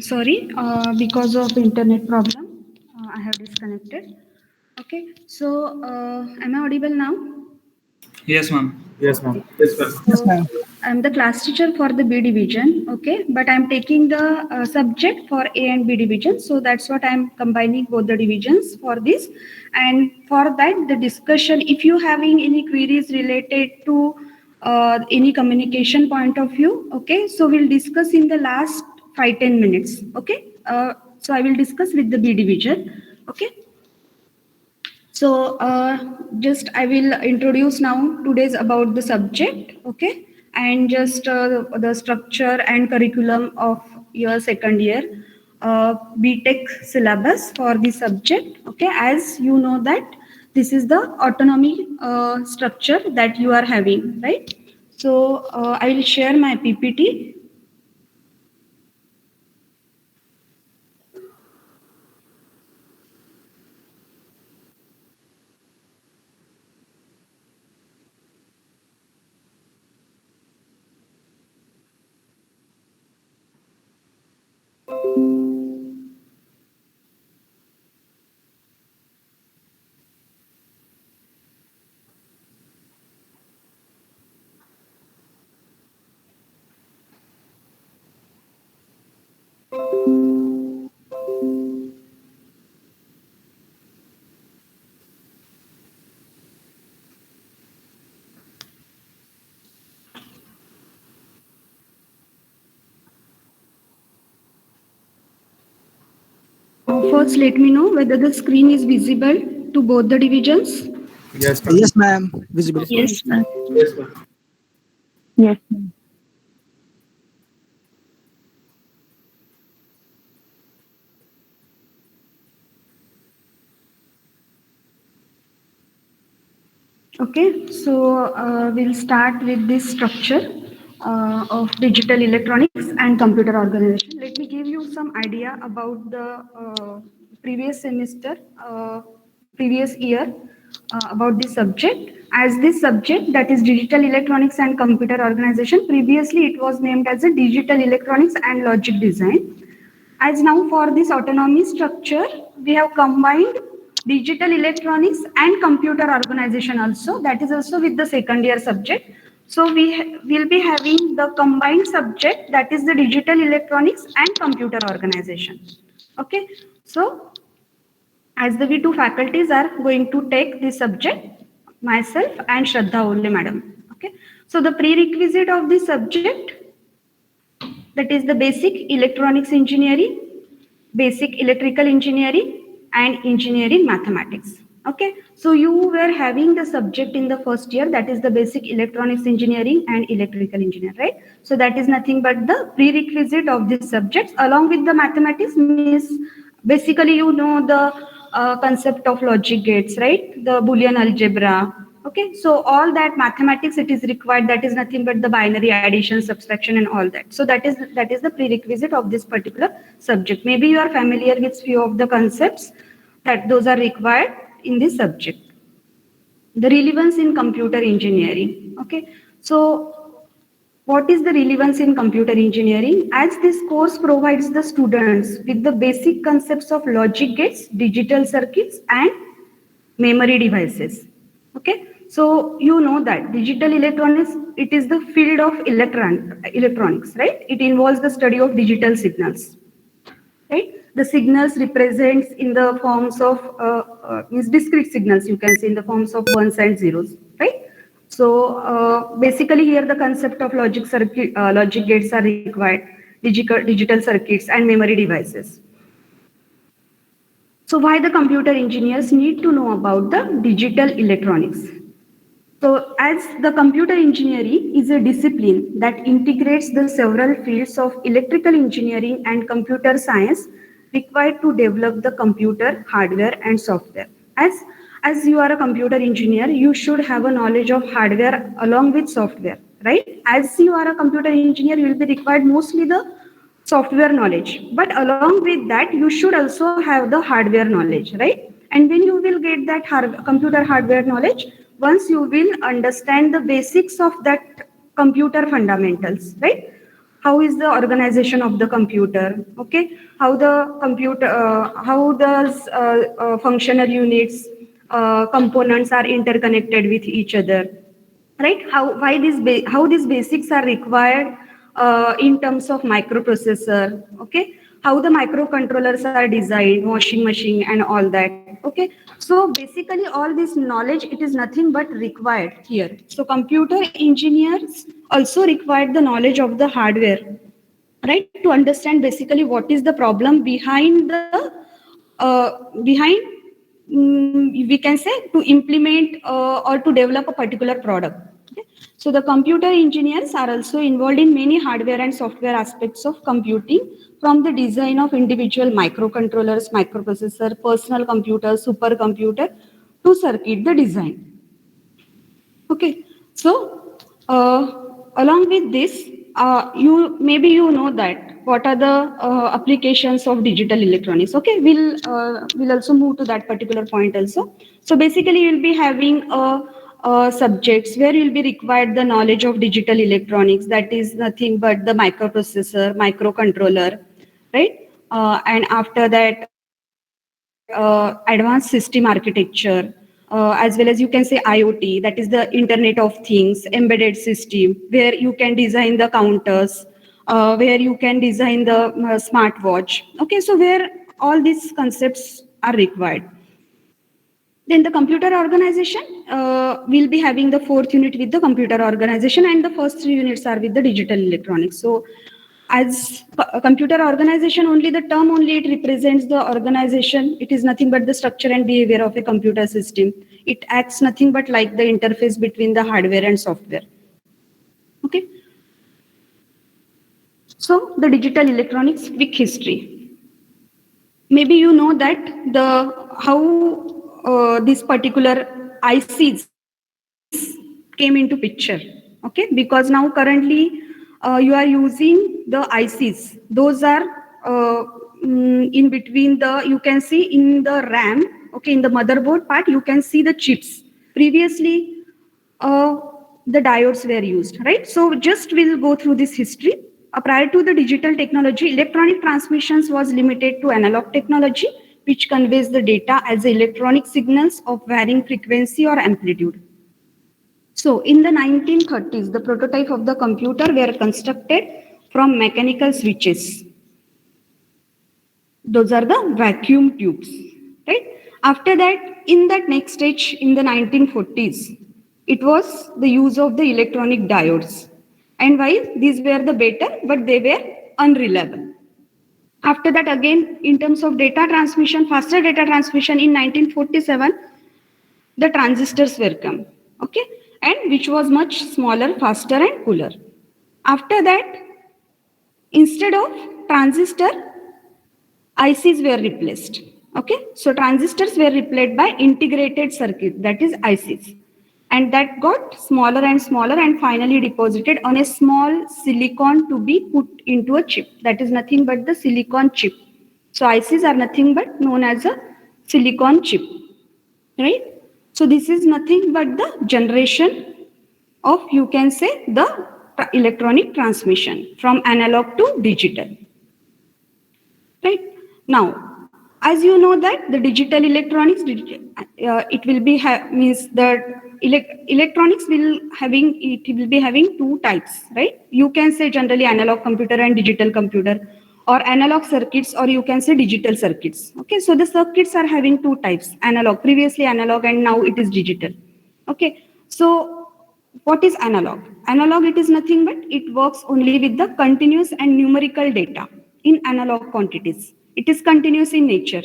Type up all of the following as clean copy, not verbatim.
Sorry, because of internet problem, I have disconnected. Okay, so am I audible now? Yes, ma'am. Yes, ma'am. Okay. Yes, ma'am. Yes, So ma'am. I'm the class teacher for the B division. Okay, but I'm taking the subject for A and B division. So that's what I'm combining both the divisions for this. And for that, the discussion. If you having any queries related to any communication point of view, okay. So we'll discuss in the last 5-10 minutes. Okay. So I will discuss with the B division. Okay. So just I will introduce now today's about the subject, okay, and just the structure and curriculum of your second year BTech syllabus for the subject, okay. As you know that this is the autonomy structure that you are having, right? So I will share my PPT. First, let me know whether the screen is visible to both the divisions. Yes, ma'am. Yes, ma'am. Visible. Okay. Yes, ma'am. Yes, ma'am. Yes, ma'am. Okay, so we'll start with this structure of digital electronics and computer organization. Let me give you some idea about the previous semester, previous year about this subject. As this subject, that is digital electronics and computer organization, previously it was named as a digital electronics and logic design. As now for this autonomy structure, we have combined digital electronics and computer organization also. That is also with the second year subject. So we will be having the combined subject, that is the digital electronics and computer organization. Okay. So as the we two faculties are going to take this subject, myself and Shraddha Ole madam. Okay. So the prerequisite of this subject, that is the basic electronics engineering, basic electrical engineering, and engineering mathematics. Okay, so you were having the subject in the first year, that is the basic electronics engineering and electrical engineer, right? So that is nothing but the prerequisite of these subjects along with the mathematics. Means basically you know the concept of logic gates, right? The Boolean algebra. Okay, so all that mathematics it is required. That is nothing but the binary addition, subtraction, and all that. So that is the prerequisite of this particular subject. Maybe you are familiar with few of the concepts that those are required in this subject. The relevance in computer engineering. Okay, so what is the relevance in computer engineering? As this course provides the students with the basic concepts of logic gates, digital circuits, and memory devices. Okay, so you know that digital electronics, it is the field of electronics, right? It involves the study of digital signals, right? The signals represents in the forms of means discrete signals, you can say in the forms of ones and zeros, right? So basically here the concept of logic gates are required, digital circuits and memory devices. So why the computer engineers need to know about the digital electronics? So as the computer engineering is a discipline that integrates the several fields of electrical engineering and computer science required to develop the computer hardware and software. As you are a computer engineer, you should have a knowledge of hardware along with software, right? As you are a computer engineer, you will be required mostly the software knowledge, but along with that you should also have the hardware knowledge, right? And when you will get that computer hardware knowledge, once you will understand the basics of that computer fundamentals, right? how is the organization of the computer, okay, how the computer, how does functional units, components are interconnected with each other, right? How these basics are required in terms of microprocessor, okay, how the microcontrollers are designed, washing machine and all that, okay. So basically all this knowledge, it is nothing but required here. So computer engineers also required the knowledge of the hardware, right, to understand basically what is the problem behind the behind, we can say, to implement or to develop a particular product. Okay? So the computer engineers are also involved in many hardware and software aspects of computing, from the design of individual microcontrollers, microprocessor, personal computer, supercomputer, to circuit the design. Okay, so along with this, you know that what are the applications of digital electronics. Okay, we'll also move to that particular point also. So basically, you'll be having subjects where you'll be required the knowledge of digital electronics. That is nothing but the microprocessor, microcontroller, right? And after that, advanced system architecture, as well as you can say IoT, that is the Internet of Things, embedded system, where you can design the counters, where you can design the smartwatch. Okay, so where all these concepts are required. Then the computer organization will be having the fourth unit with the computer organization, and the first three units are with the digital electronics. So as computer organization, only the term only it represents the organization. It is nothing but the structure and behavior of a computer system. It acts nothing but like the interface between the hardware and software. Okay. So the digital electronics quick history. Maybe you know that the how this particular ICs came into picture. Okay, because now currently you are using the ICs. Those are in between the, you can see in the RAM, okay, in the motherboard part, you can see the chips. Previously, the diodes were used, right? So just we'll go through this history. Prior to the digital technology, electronic transmissions was limited to analog technology, which conveys the data as electronic signals of varying frequency or amplitude. So in the 1930s, the prototype of the computer were constructed from mechanical switches. Those are the vacuum tubes, right? After that, in that next stage, in the 1940s, it was the use of the electronic diodes. And why? These were the better, but they were unreliable. After that, again, in terms of data transmission, faster data transmission, in 1947, the transistors were come, okay, and which was much smaller, faster, and cooler. After that, instead of transistor, ICs were replaced. Okay, so transistors were replaced by integrated circuit, that is ICs, and that got smaller and smaller and finally deposited on a small silicon to be put into a chip. That is nothing but the silicon chip. So ICs are nothing but known as a silicon chip, right? So this is nothing but the generation of, you can say, the electronic transmission from analog to digital, right? Now, as you know that the digital electronics, it will be means that electronics will be having two types, right? You can say generally analog computer and digital computer, or analog circuits, or you can say digital circuits. Okay, so the circuits are having two types: analog, previously analog, and now it is digital. Okay, so what is analog? Analog, it is nothing but it works only with the continuous and numerical data in analog quantities. It is continuous in nature,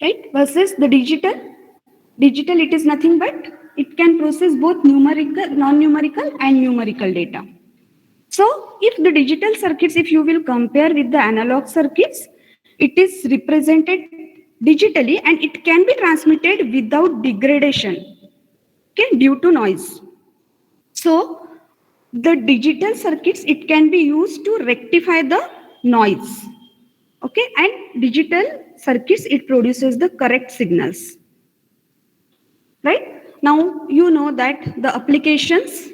right? Versus the digital, it is nothing but it can process both numerical, non-numerical, and numerical data. So if the digital circuits, if you will compare with the analog circuits, it is represented digitally and it can be transmitted without degradation, okay, due to noise. So the digital circuits, it can be used to rectify the noise, okay, and digital circuits, it produces the correct signals, right? Now you know that the applications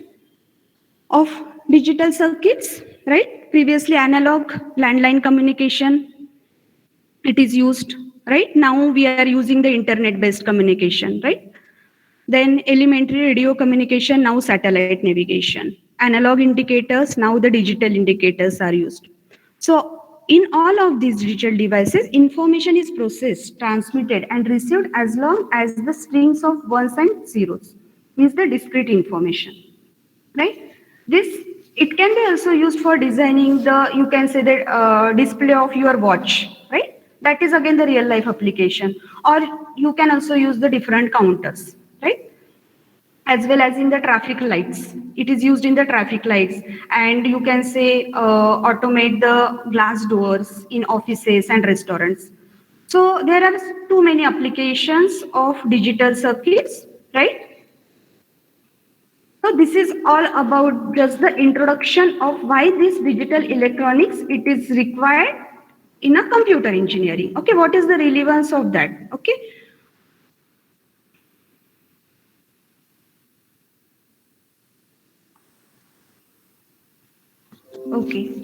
of digital circuits, right? Previously analog landline communication, it is used, right? Now we are using the internet based communication, right? Then elementary radio communication, now satellite navigation. Analog indicators, now the digital indicators are used. So in all of these digital devices, information is processed, transmitted and received as long as the strings of ones and zeros, means the discrete information, right? This, it can be also used for designing the, you can say the display of your watch, right? That is again the real life application. Or you can also use the different counters, right? As well as in the traffic lights. It is used in the traffic lights, and you can say automate the glass doors in offices and restaurants. So there are too many applications of digital circuits, right? So this is all about just the introduction of why this digital electronics it is required in a computer engineering. Okay, what is the relevance of that? Okay. Okay.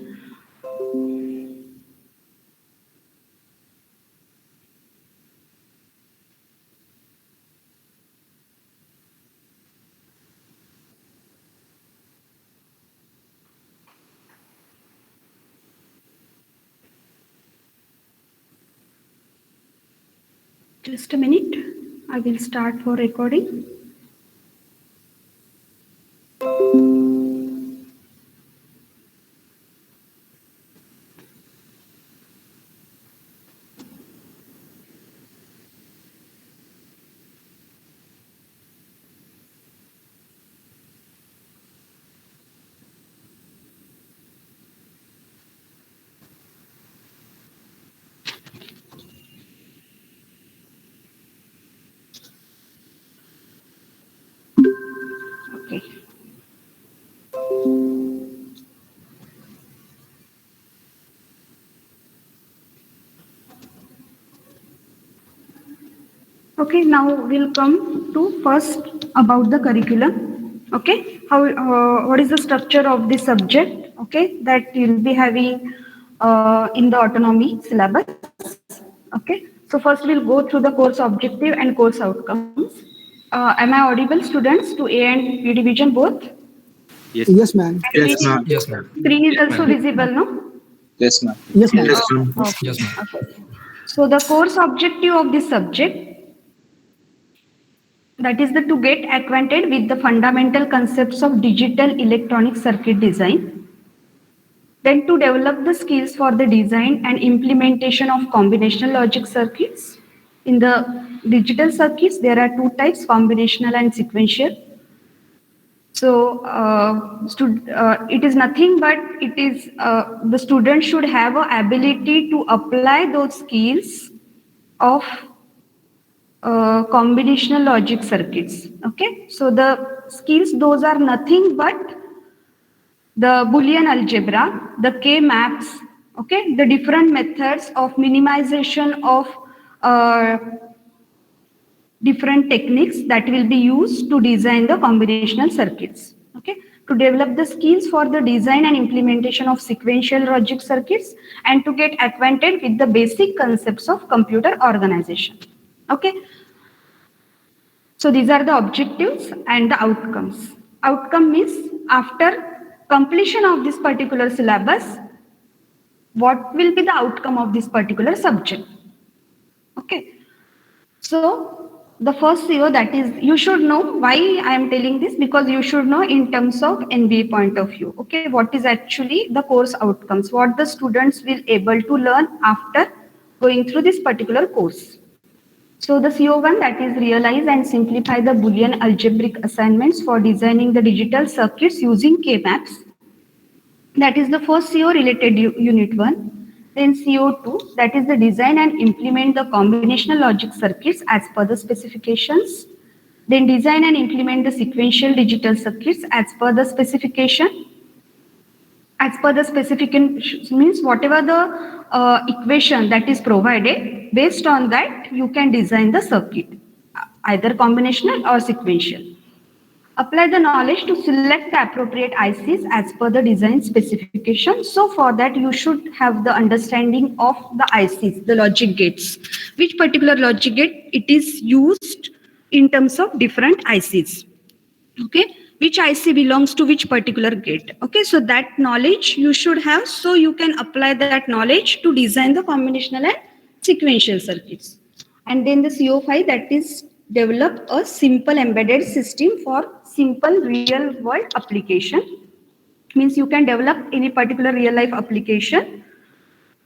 Just a minute. I will start for recording. Okay. Okay, now we'll come to first about the curriculum. Okay, how what is the structure of this subject? Okay, that you'll be having in the autonomy syllabus. Okay, so first we'll go through the course objective and course outcomes. Am I audible, students, to A and B division both? Yes, ma'am. Yes, ma'am. Screen is also visible, no? Yes, ma'am. Yes, ma'am. Yes, ma'am. Okay. Yes, ma'am. Okay. So the course objective of this subject, that is to get acquainted with the fundamental concepts of digital electronic circuit design, then to develop the skills for the design and implementation of combinational logic circuits. In the digital circuits, there are two types, combinational and sequential. So it is nothing but it is the student should have a ability to apply those skills of combinational logic circuits. Okay, so the skills, those are nothing but the Boolean algebra, the K maps, okay, the different methods of minimization of different techniques that will be used to design the combinational circuits. Okay, to develop the skills for the design and implementation of sequential logic circuits, and to get acquainted with the basic concepts of computer organization. Okay, so these are the objectives and the outcomes. Outcome means after completion of this particular syllabus, what will be the outcome of this particular subject? Okay, so the first CO, that is, you should know why I am telling this, because you should know in terms of NBA point of view. Okay, what is actually the course outcomes, what the students will able to learn after going through this particular course. So the CO1, that is realize and simplify the Boolean algebraic assignments for designing the digital circuits using K-maps. That is the first CO related unit 1. Then CO2, that is the design and implement the combinational logic circuits as per the specifications. Then design and implement the sequential digital circuits as per the specification. As per the specification means whatever the equation that is provided, based on that you can design the circuit, either combinational or sequential. apply the knowledge to select the appropriate ICs as per the design specification. So for that, you should have the understanding of the ICs, the logic gates, which particular logic gate it is used in terms of different ICs. Okay, which IC belongs to which particular gate. Okay, so that knowledge you should have, so you can apply that knowledge to design the combinational and sequential circuits. And then the CO5, that is develop a simple embedded system for simple real world application. Means you can develop any particular real life application.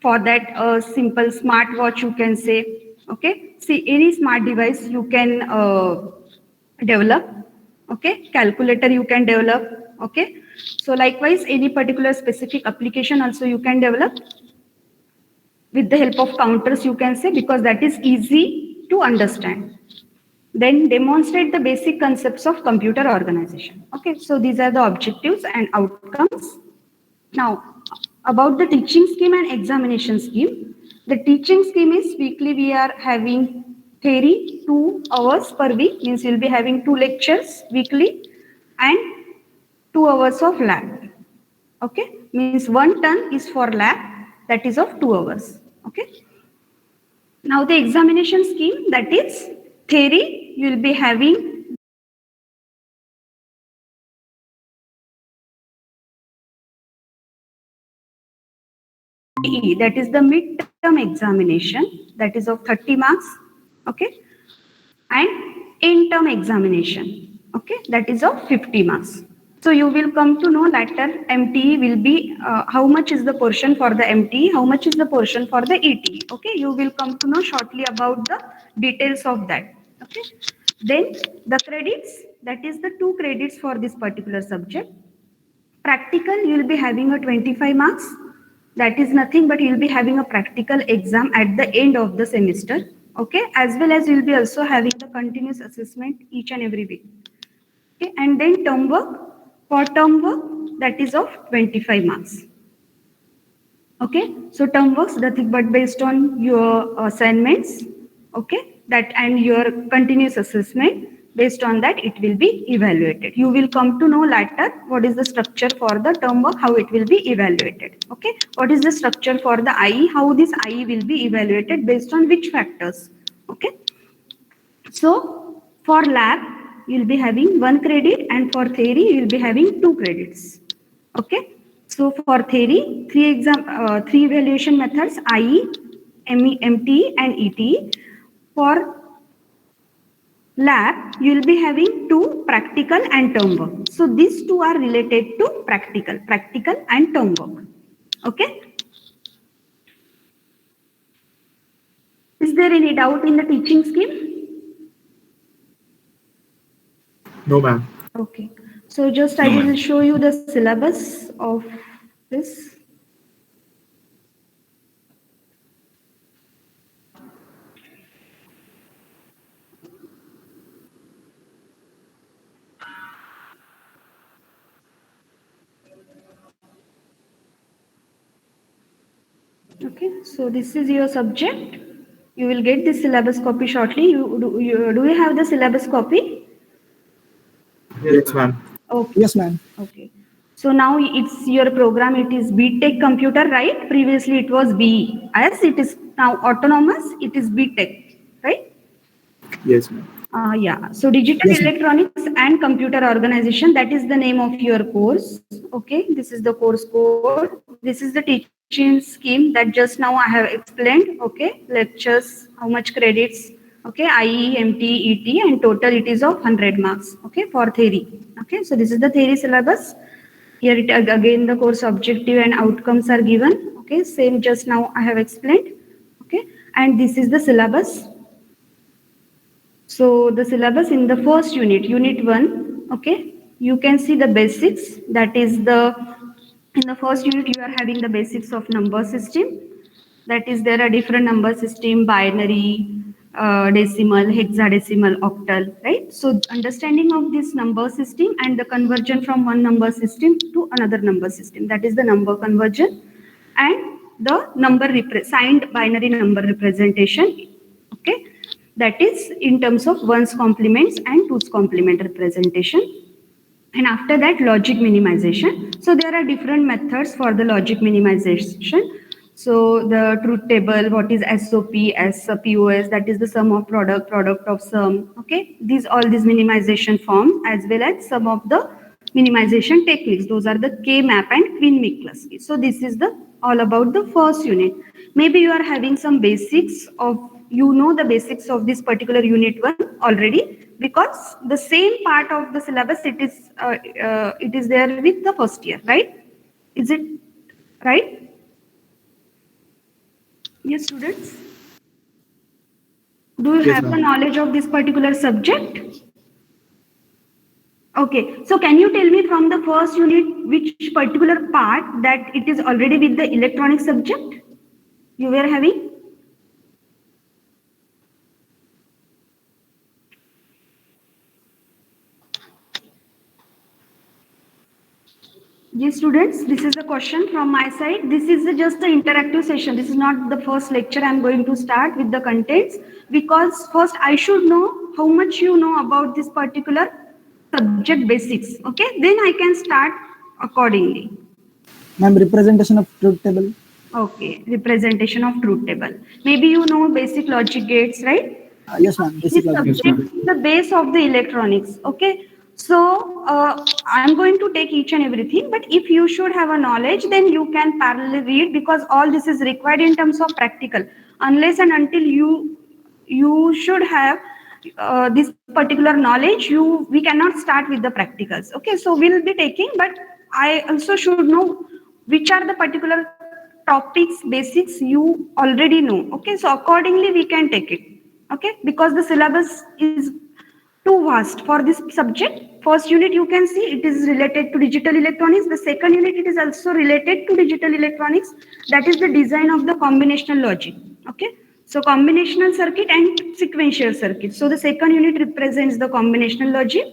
For that, a simple smartwatch you can say. Okay, see, any smart device you can develop. Okay, calculator you can develop. Okay, so likewise any particular specific application also you can develop with the help of counters, you can say, because that is easy to understand. Then demonstrate the basic concepts of computer organization. Okay, so these are the objectives and outcomes. Now, about the teaching scheme and examination scheme. The teaching scheme is weekly we are having theory 2 hours per week, means we'll be having 2 lectures weekly and 2 hours of lab. Okay, means 1 turn is for lab, that is of 2 hours. Okay. Now the examination scheme, that is theory, you will be having that is the midterm examination, that is of 30 marks. Okay, and end term examination. Okay, that is of 50 marks. So you will come to know later MTE will be how much is the portion for the MTE, how much is the portion for the ETE. Okay, you will come to know shortly about the details of that. Okay, then the credits, that is the 2 credits for this particular subject. Practical, you will be having a 25 marks. That is nothing but you will be having a practical exam at the end of the semester. Okay, as well as you will be also having the continuous assessment each and every week. Okay, and then term work. For term work, that is of 25 marks. Okay, so term works, nothing but based on your assignments. Okay, that and your continuous assessment. Based on that, it will be evaluated. You will come to know later what is the structure for the term work, how it will be evaluated. Okay, what is the structure for the IE, how this IE will be evaluated based on which factors. Okay, so for lab, you will be having 1 credit, and for theory you will be having 2 credits. Okay, so for theory, 3 evaluation methods, IE, MTE and ETE. For lab, you will be having 2 practical and term work. So these 2 are related to practical and term work. Okay, is there any doubt in the teaching scheme? No, ma'am. Okay, so just I will show you the syllabus of this. Okay, so this is your subject. You will get the syllabus copy shortly. Do you have the syllabus copy? Yes, ma'am. Okay. Yes, ma'am. Okay. So now it's your program. It is BTech computer, right? Previously it was BE. As it is now autonomous, it is BTech, right? Yes, ma'am. Yeah. So digital Yes, ma'am. electronics and computer organization. That is the name of your course. Okay. This is the course code. This is the teaching scheme that just now I have explained. Okay. Lectures, how much credits. Okay. IE, MT, ET, and total it is of 100 marks. Okay. For theory. Okay. So this is the theory syllabus. Here it again the course objective and outcomes are given. Okay. Same just now I have explained. Okay. And this is the syllabus. So the syllabus in the first unit, unit 1, okay, you can see the basics. That is in the first unit you are having the basics of number system. That is there are different number system, binary, decimal, hexadecimal, octal, right? So understanding of this number system and the conversion from one number system to another number system. That is the number conversion and the number signed binary number representation. Okay. That is in terms of 1's complements and 2's complement representation. And after that, logic minimization. So there are different methods for the logic minimization. So the truth table, what is SOP, as POS, that is the sum of product, product of sum. Okay, all these minimization forms, as well as some of the minimization techniques. Those are the K-map and Quinn-Miklaski. So this is the all about the first unit. Maybe you are having some basics of, the basics of this particular unit 1 already, because the same part of the syllabus, it is there with the first year, right? Is it right? Yes, students. Do you Yes, have the ma'am. knowledge of this particular subject? Okay, so can you tell me from the first unit which particular part that it is already with the electronic subject you were having? Yes, students, this is the question from my side. This is just the interactive session. This is not the first lecture. I'm going to start with the contents, because first I should know how much you know about this particular subject basics. Okay, then I can start accordingly. Ma'am, representation of truth table. Okay, representation of truth table. Maybe you know basic logic gates, right? Yes, ma'am. Basic This logic. subject is the base of the electronics. Okay, so I'm going to take each and everything, but if you should have a knowledge, then you can parallelly read, because all this is required in terms of practical. Unless and until you should have this particular knowledge, we cannot start with the practicals. Okay, so we'll be taking, but I also should know which are the particular topics, basics you already know. Okay, so accordingly we can take it. Okay, because the syllabus is too vast for this subject. First unit, you can see it is related to digital electronics. The second unit, it is also related to digital electronics. That is the design of the combinational logic. Okay, so combinational circuit and sequential circuit. So the second unit represents the combinational logic.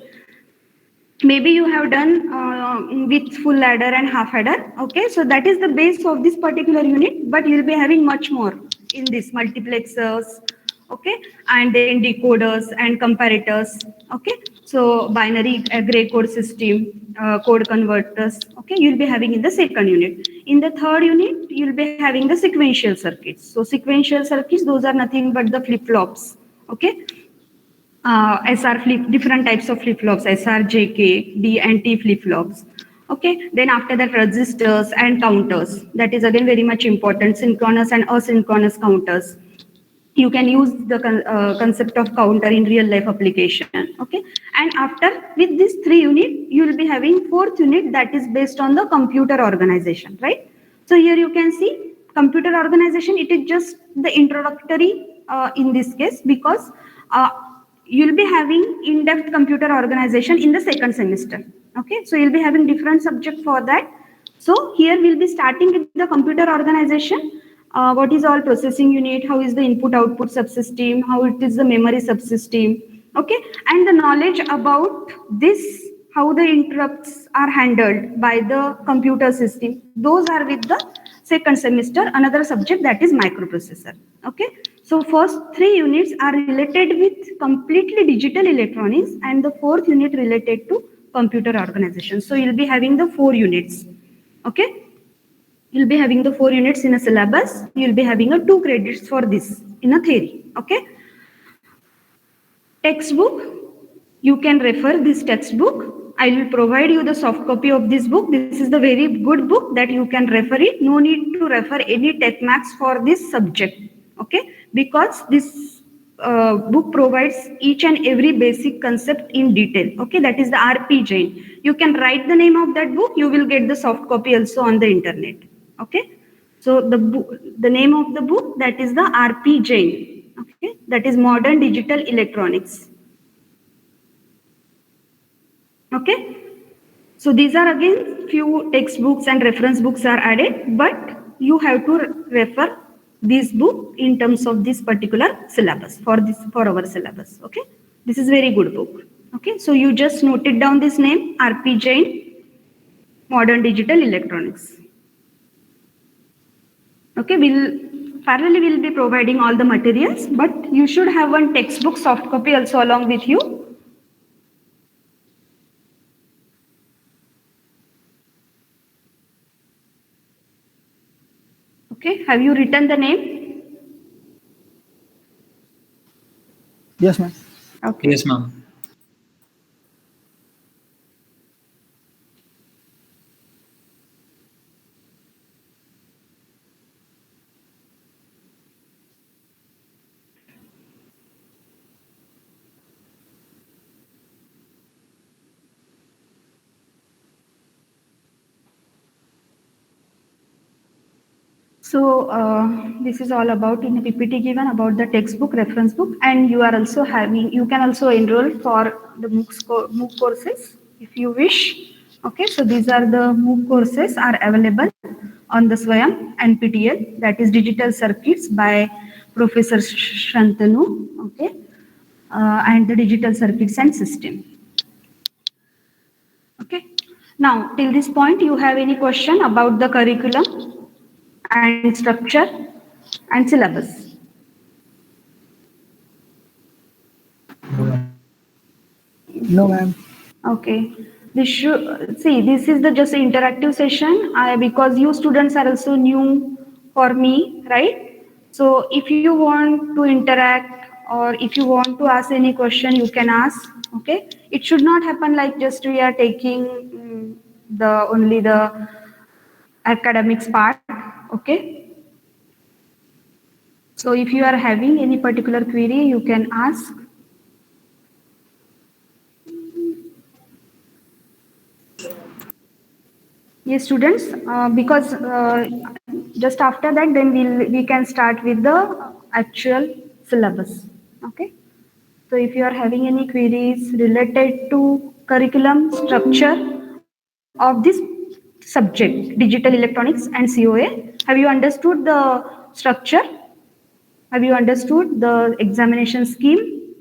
Maybe you have done with full ladder and half adder. Okay, so that is the base of this particular unit, but you'll be having much more in this: multiplexers, okay, and then decoders and comparators. Okay, so binary gray code system, code converters. Okay, you'll be having in the second unit. In the third unit, you'll be having the sequential circuits. So sequential circuits, those are nothing but the flip-flops. Okay, SR different types of flip-flops, SR, JK, D and T flip-flops. Okay, then after that, resistors and counters. That is again very much important, synchronous and asynchronous counters. You can use the concept of counter in real life application. Okay, and after, with this 3 unit, you will be having 4th unit, that is based on the computer organization, right? So here you can see computer organization. It is just the introductory in this case, because you'll be having in-depth computer organization in the second semester. Okay, so you'll be having different subject for that. So here we'll be starting with the computer organization. What is all processing unit, how is the input output subsystem, how it is the memory subsystem. Okay, and the knowledge about this, how the interrupts are handled by the computer system, those are with the second semester, another subject, that is microprocessor. Okay, so first 3 units are related with completely digital electronics, and the 4th unit related to computer organization. So you'll be having the 4 units. Okay, you'll be having the 4 units in a syllabus. You'll be having a 2 credits for this in a theory. Okay, textbook, you can refer this textbook. I will provide you the soft copy of this book. This is the very good book that you can refer it. No need to refer any tech max for this subject. Okay, because this book provides each and every basic concept in detail. Okay, that is the R.P. Jain. You can write the name of that book. You will get the soft copy also on the internet. Okay, so the name of the book, that is the R.P. Jain. Okay, that is Modern Digital Electronics. Okay, so these are again few textbooks and reference books are added, but you have to refer this book in terms of this particular syllabus, for our syllabus. Okay, this is very good book. Okay, so you just noted down this name, R.P. Jain, Modern Digital Electronics. Okay, parallelly we'll be providing all the materials, but you should have one textbook soft copy also along with you. Okay, have you written the name? Yes, ma'am. Okay. Yes, ma'am. So this is all about in the PPT given about the textbook, reference book, and you are also having, you can also enroll for the MOOC courses if you wish. Okay, so these are the MOOC courses are available on the Swayam NPTEL, that is Digital Circuits by Professor Shantanu, okay, and the Digital Circuits and System. Okay, now till this point, you have any question about the curriculum and structure and syllabus? No, ma'am. Okay. This should see. This is the just interactive session. Because you students are also new for me, right? So if you want to interact or if you want to ask any question, you can ask. Okay. It should not happen like just we are taking the only the academics part. Okay. So if you are having any particular query, you can ask. Yes, students, because just after that, then we can start with the actual syllabus. Okay. So if you are having any queries related to curriculum structure of this subject, digital electronics and COA, have you understood the structure? Have you understood the examination scheme?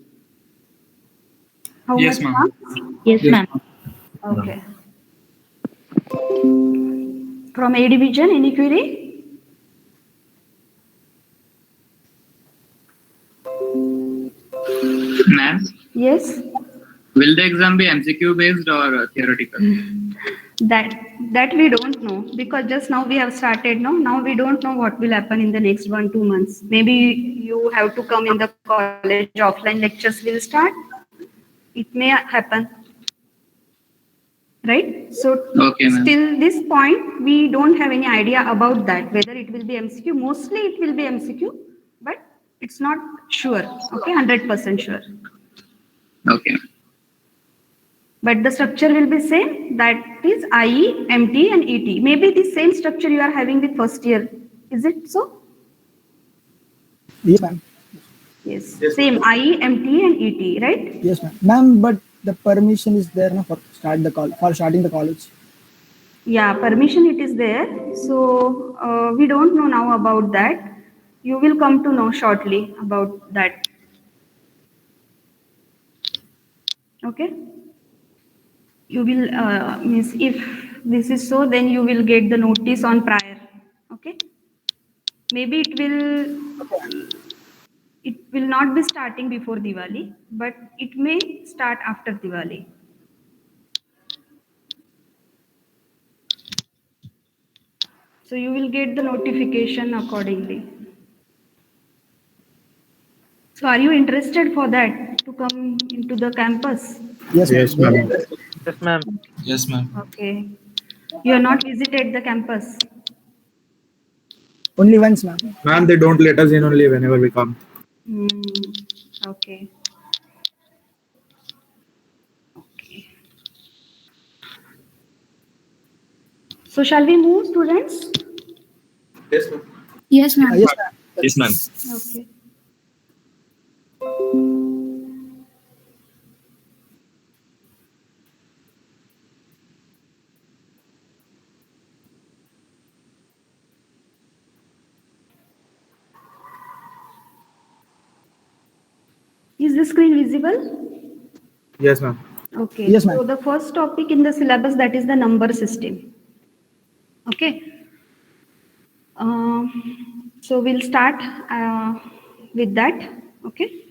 How Yes, much ma'am. marks? Yes, Yes, ma'am. ma'am. Okay. From A division, any query? Ma'am, Yes. will the exam be MCQ based or theoretical? That we don't know because just now we have started. No, now we don't know what will happen in the next 1-2 months. Maybe you have to come in the college. Offline lectures will start. It may happen, right? So Okay, ma'am. till this point, we don't have any idea about that whether it will be MCQ. Mostly it will be MCQ, but it's not sure. Okay, 100% sure. Okay. But the structure will be same. That is IE, MT, and ET. Maybe the same structure you are having with first year. Is it so? Yes, ma'am. Yes. Same IE, MT, and ET, right? Yes, ma'am. Ma'am, but the permission is there na, for starting the college. Yeah, permission it is there. So we don't know now about that. You will come to know shortly about that. Okay. You will means if this is so, then you will get the notice on prior. Okay. Maybe it will not be starting before Diwali, but it may start after Diwali. So you will get the notification accordingly. So are you interested for that to come into the campus? Yes, Yes, ma'am. ma'am. Yes, ma'am. Yes, ma'am. Okay. You have not visited the campus. Only once, ma'am. Ma'am, they don't let us in only whenever we come. Okay. Okay. So shall we move, students? Yes, ma'am. Yes, ma'am. Yes, ma'am. Yes, ma'am. Okay. Is the screen visible? Yes, ma'am. Okay. Yes, ma'am. So the first topic in the syllabus, that is the number system. Okay. So we'll start with that. Okay.